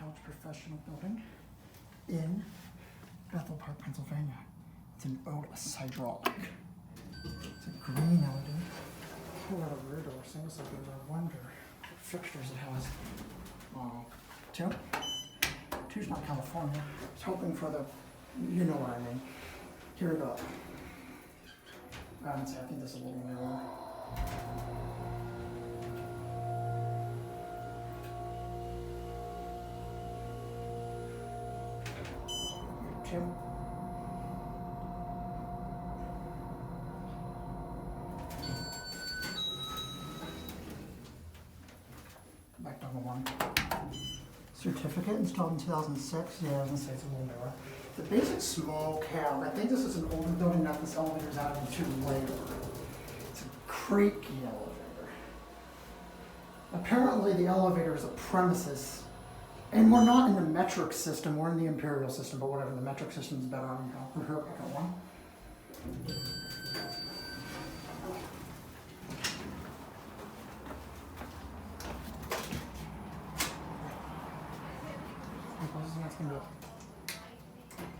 College Professional Building in Bethel Park, Pennsylvania. It's an Otis hydraulic. It's a green LED. A whole lot of rear door single circuitors. I wonder what fixtures it has. Two. Two's not California. I was hoping for the, you know what I mean. Here we go. I think this is a little narrower. Two. Back number one. Certificate installed in 2006. Yeah, I was gonna say it's a little newer. The basic small cab. I think this is an older building, not this elevator's out of two later. It's a creaky elevator. Apparently the elevator is a premises, and we're not in the metric system, we're in the imperial system, but whatever, the metric system is better on you. We're here, I got one. That's gonna be